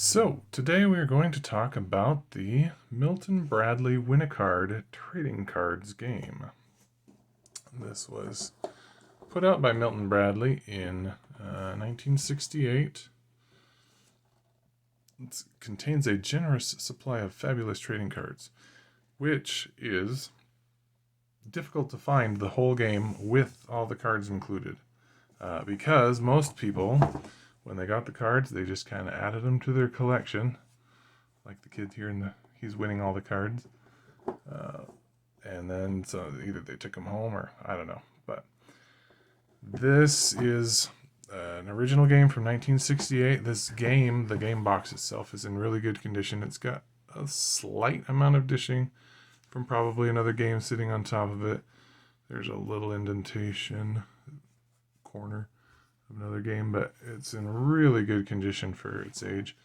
So, today we are going to talk about the Milton Bradley Win trading cards game. This was put out by Milton Bradley in 1968. It contains a generous supply of fabulous trading cards, which is difficult to find the whole game with all the cards included. Because most people, when they got the cards, they just kind of added them to their collection, like the kid here he's winning all the cards, and then so either they took them home or I don't know. But this is an original game from 1968. This game, the game box itself, is in really good condition. It's got a slight amount of dishing from probably another game sitting on top of it. There's a little indentation corner of another game, but it's in really good condition for its age.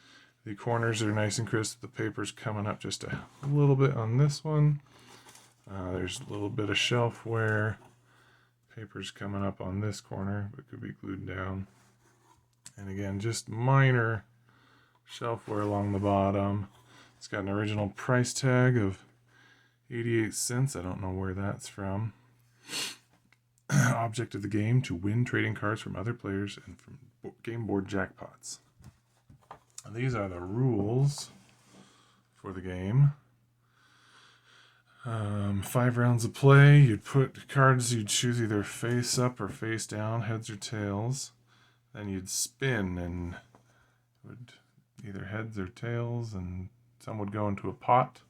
The corners are nice and crisp. The paper's coming up just a little bit on this one. There's a little bit of shelf wear. Paper's coming up on this corner, but could be glued down. And again, just minor shelf wear along the bottom. It's got an original price tag of 88 cents. I don't know where that's from. Object of the game: to win trading cards from other players and from game board jackpots. And these are the rules for the game. 5 rounds of play. You'd put cards, you'd choose either face up or face down, heads or tails. Then you'd spin, and it would either heads or tails, and some would go into a pot.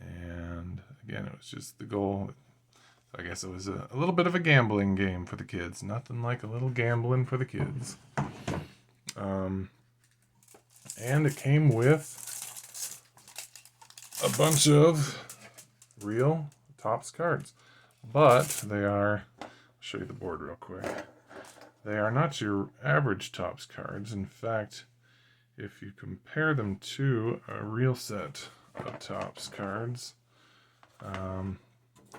And again, it was just the goal. I guess it was a little bit of a gambling game for the kids. Nothing like a little gambling for the kids. And it came with a bunch of real Topps cards. But they are, I'll show you the board real quick. They are not your average Topps cards. In fact, if you compare them to a real set of Topps cards,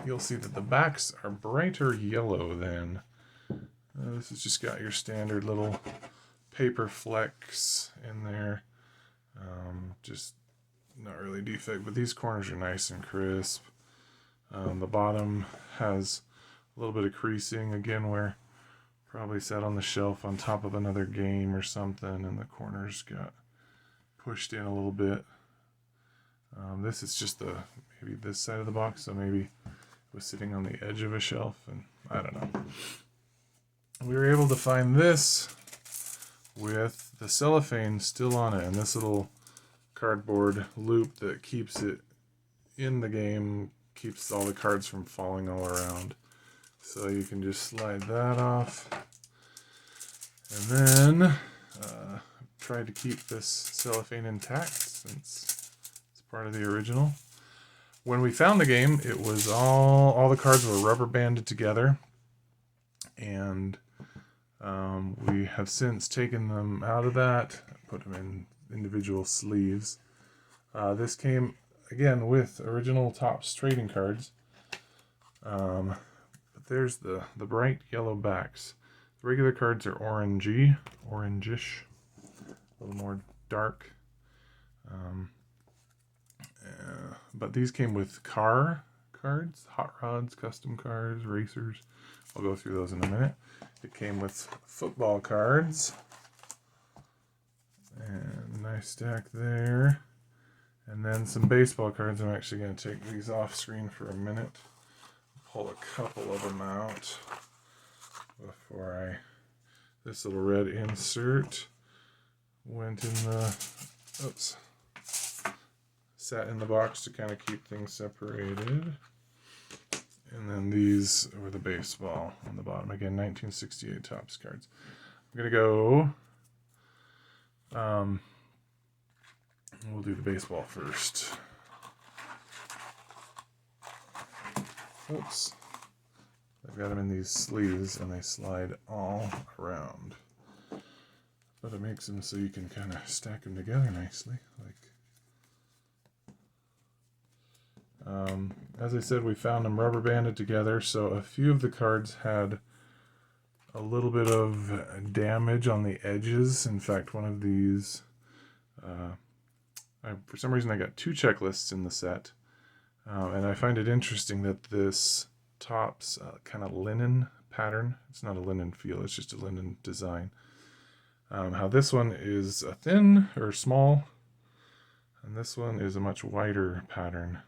you'll see that the backs are brighter yellow than this has just got your standard little paper flecks in there. Just not really defect, but these corners are nice and crisp. The bottom has a little bit of creasing, again, where probably sat on the shelf on top of another game or something, and the corners got pushed in a little bit. This is just maybe this side of the box, so maybe it was sitting on the edge of a shelf, and I don't know. We were able to find this with the cellophane still on it, and this little cardboard loop that keeps it in the game, keeps all the cards from falling all around. So you can just slide that off. And then try to keep this cellophane intact since it's part of the original. When we found the game, it was all the cards were rubber banded together, and we have since taken them out of that, put them in individual sleeves. This came again with original Topps trading cards, but there's the bright yellow backs. The regular cards are orangish, a little more dark. But these came with car cards, hot rods, custom cars, racers. I'll go through those in a minute. It came with football cards. And a nice stack there. And then some baseball cards. I'm actually going to take these off screen for a minute. Pull a couple of them out before this little red insert went in the, sat in the box to kind of keep things separated. And then these were the baseball on the bottom. Again, 1968 Topps cards. I'm going to go, we'll do the baseball first. Oops. I've got them in these sleeves and they slide all around. But it makes them so you can kind of stack them together nicely. As I said, we found them rubber banded together, so a few of the cards had a little bit of damage on the edges. In fact, one of these For some reason I got 2 checklists in the set, and I find it interesting that this Topps kind of linen pattern, it's not a linen feel, it's just a linen design. How this one is a thin or small, and this one is a much wider pattern.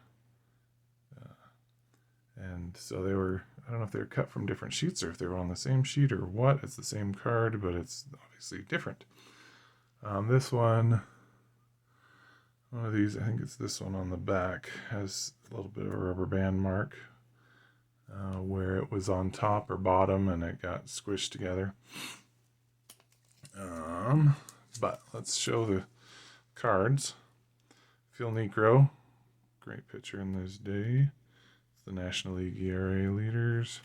And so they were, I don't know if they were cut from different sheets or if they were on the same sheet or what. It's the same card, but it's obviously different. This one of these, I think it's this one on the back, has a little bit of a rubber band mark where it was on top or bottom and it got squished together. But let's show the cards. Phil Niekro, great pitcher in this day. The National League ERA leaders.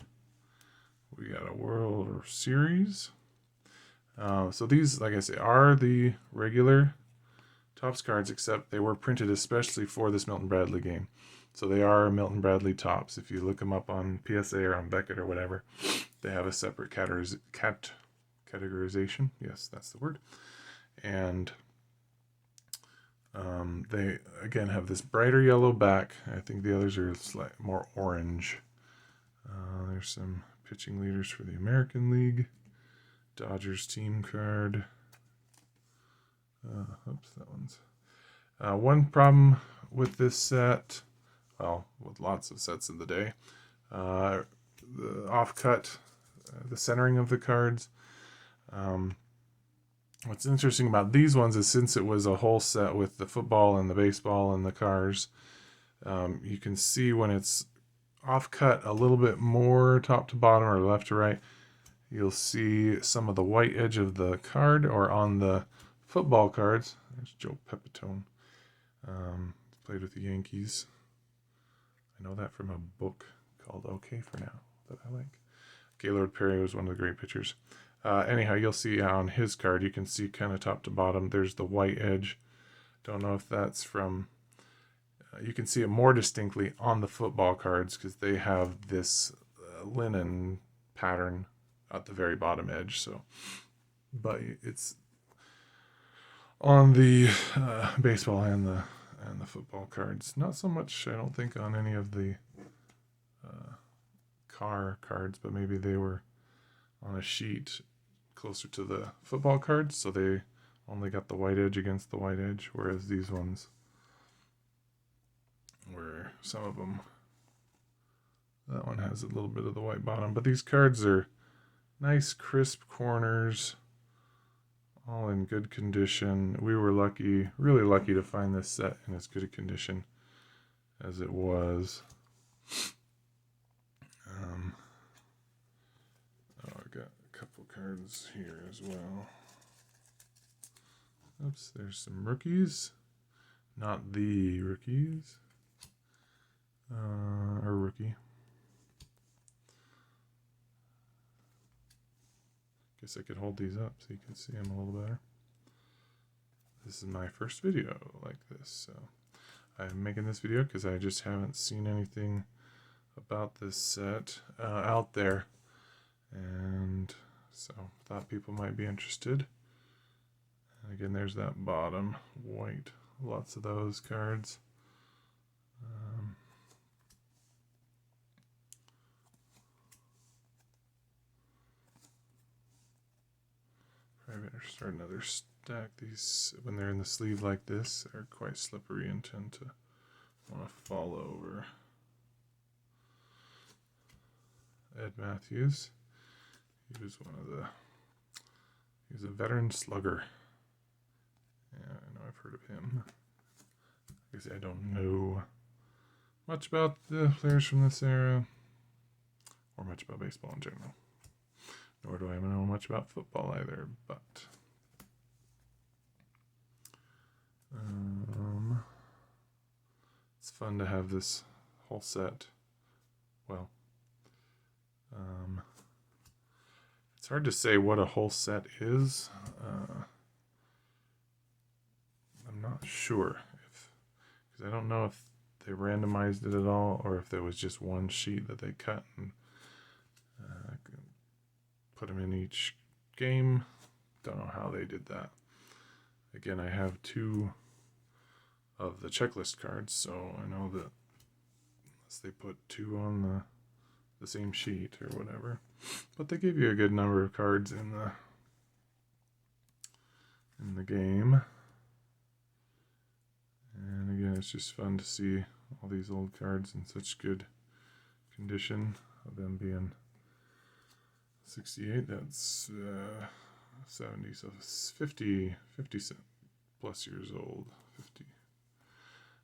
We got a World Series. So these, like I say, are the regular Topps cards, except they were printed especially for this Milton Bradley game. So they are Milton Bradley Topps. If you look them up on PSA or on Beckett or whatever, they have a separate categorization. Yes, that's the word. And they, again, have this brighter yellow back. I think the others are slightly more orange. There's some pitching leaders for the American League. Dodgers team card. Oops, that one's... one problem with this set, well, with lots of sets of the day, the offcut, the centering of the cards. What's interesting about these ones is since it was a whole set with the football and the baseball and the cars, you can see when it's offcut a little bit more top to bottom or left to right, you'll see some of the white edge of the card, or on the football cards. There's Joe Pepitone. Played with the Yankees. I know that from a book called Okay for Now that I like. Gaylord Perry was one of the great pitchers. Anyhow, you'll see on his card, you can see kind of top to bottom, there's the white edge. Don't know if that's from... you can see it more distinctly on the football cards because they have this linen pattern at the very bottom edge. So, but it's on the baseball and the football cards. Not so much, I don't think, on any of the car cards, but maybe they were on a sheet closer to the football cards, so they only got the white edge against the white edge, whereas these ones were, some of them, that one has a little bit of the white bottom, but these cards are nice crisp corners, all in good condition. We were lucky, really lucky, to find this set in as good a condition as it was. I got a couple cards here as well. Oops, there's some rookies. Not the rookies. Or rookie. Guess I could hold these up so you can see them a little better. This is my first video like this, so I'm making this video because I just haven't seen anything about this set out there, and so thought people might be interested. And again, there's that bottom white, lots of those cards. Probably better start another stack. These, when they're in the sleeve like this, are quite slippery and tend to want to fall over. Ed Matthews. He was he's a veteran slugger. Yeah, I know, I've heard of him. I guess I don't know much about the players from this era, or much about baseball in general. Nor do I know much about football either, but it's fun to have this whole set. Well, it's hard to say what a whole set is. I'm not sure, because I don't know if they randomized it at all, or if there was just one sheet that they cut and put them in each game. Don't know how they did that. Again, I have 2 of the checklist cards, so I know that unless they put 2 on the same sheet or whatever. But they give you a good number of cards in the game. And again, it's just fun to see all these old cards in such good condition, of them being 68, that's 70, so 50 plus years old. 50.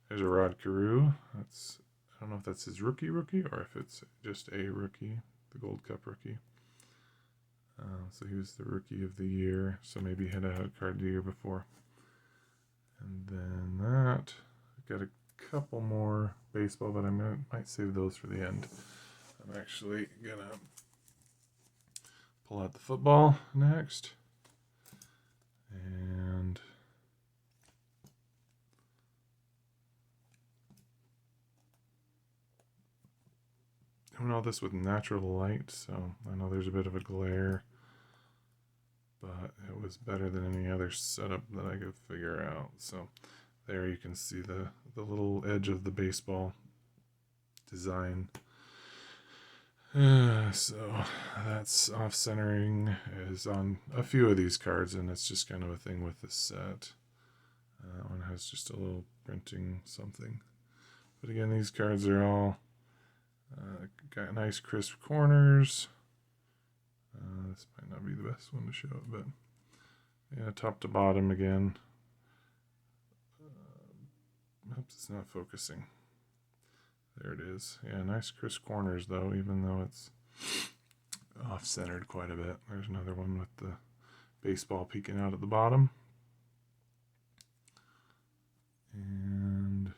There's a Rod Carew. That's, I don't know if that's his rookie or if it's just a rookie, the Gold Cup rookie. So he was the rookie of the year, so maybe he had a card the year before. And then that, I've got a couple more baseball, but I might save those for the end. I'm actually gonna pull out the football next. And doing all this with natural light, so I know there's a bit of a glare, but it was better than any other setup that I could figure out. So there you can see the little edge of the baseball design. So that's off-centering is on a few of these cards, and it's just kind of a thing with this set. That one has just a little printing something. But again, these cards are all got nice crisp corners. This might not be the best one to show it, but yeah, top to bottom again. Oops, it's not focusing. There it is. Yeah, nice crisp corners though, even though it's off-centered quite a bit. There's another one with the baseball peeking out at the bottom. And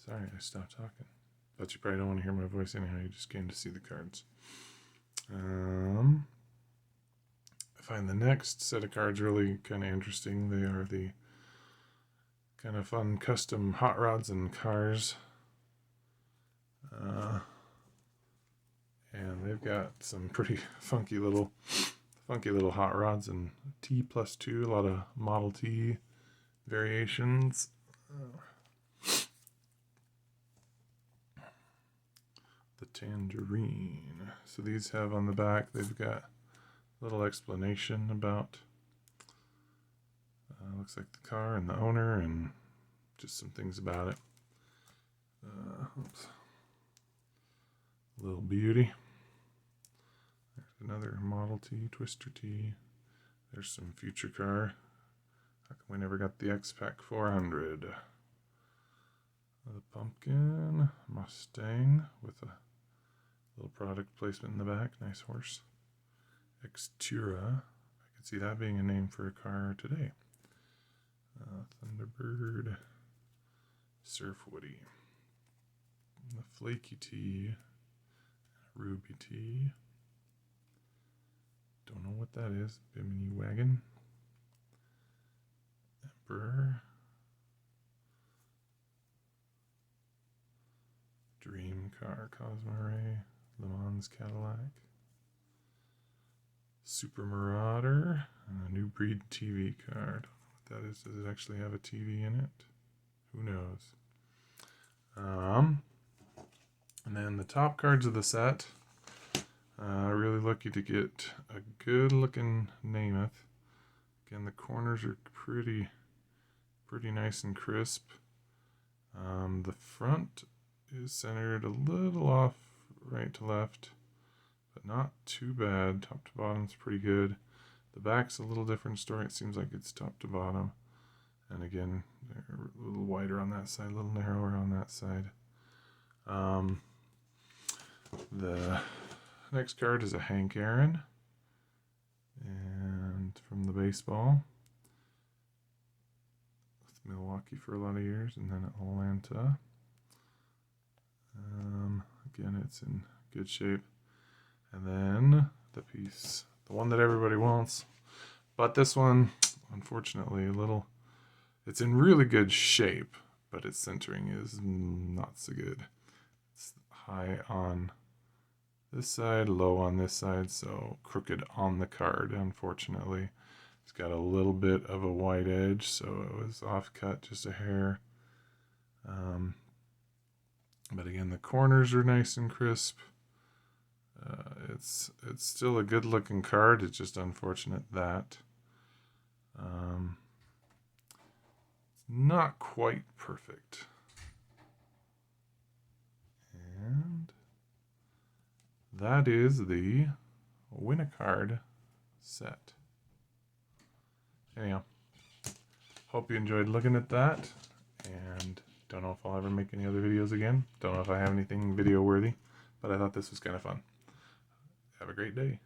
sorry, I stopped talking. But you probably don't want to hear my voice anyhow. You just came to see the cards. I find the next set of cards really kind of interesting. They are the kind of fun custom hot rods and cars. And they've got some pretty funky little hot rods and T+2, a lot of Model T variations. The Tangerine. So these have on the back, they've got a little explanation about looks like the car and the owner and just some things about it. Oops. Little beauty. There's another Model T, Twister T. There's some future car. How come we never got the X-Pac 400? The pumpkin, Mustang with a little product placement in the back. Nice horse. Xtura. I could see that being a name for a car today. Thunderbird. Surf Woody. The Flaky T. Ruby T. Don't know what that is. Bimini Wagon. Emperor. Dream Car Cosmo Ray. Le Mans Cadillac. Super Marauder. And a New Breed TV car. Don't know what that is. Does it actually have a TV in it? Who knows? And then the top cards of the set. Really lucky to get a good looking Namath. Again, the corners are pretty nice and crisp. The front is centered a little off right to left, but not too bad. Top to bottom's pretty good. The back's a little different story. It seems like it's top to bottom. And again, they're a little wider on that side, a little narrower on that side. The next card is a Hank Aaron, and from the baseball, with Milwaukee for a lot of years, and then Atlanta. Again, it's in good shape. And then the piece, the one that everybody wants, but this one unfortunately a little, it's in really good shape, but its centering is not so good. It's high on this side, low on this side, so crooked on the card, unfortunately. It's got a little bit of a white edge, so it was off cut just a hair. But again, the corners are nice and crisp. It's still a good looking card. It's just unfortunate that it's not quite perfect. And that is the Win-A-Card set. Anyhow, hope you enjoyed looking at that, and don't know if I'll ever make any other videos again. Don't know if I have anything video worthy, but I thought this was kind of fun. Have a great day.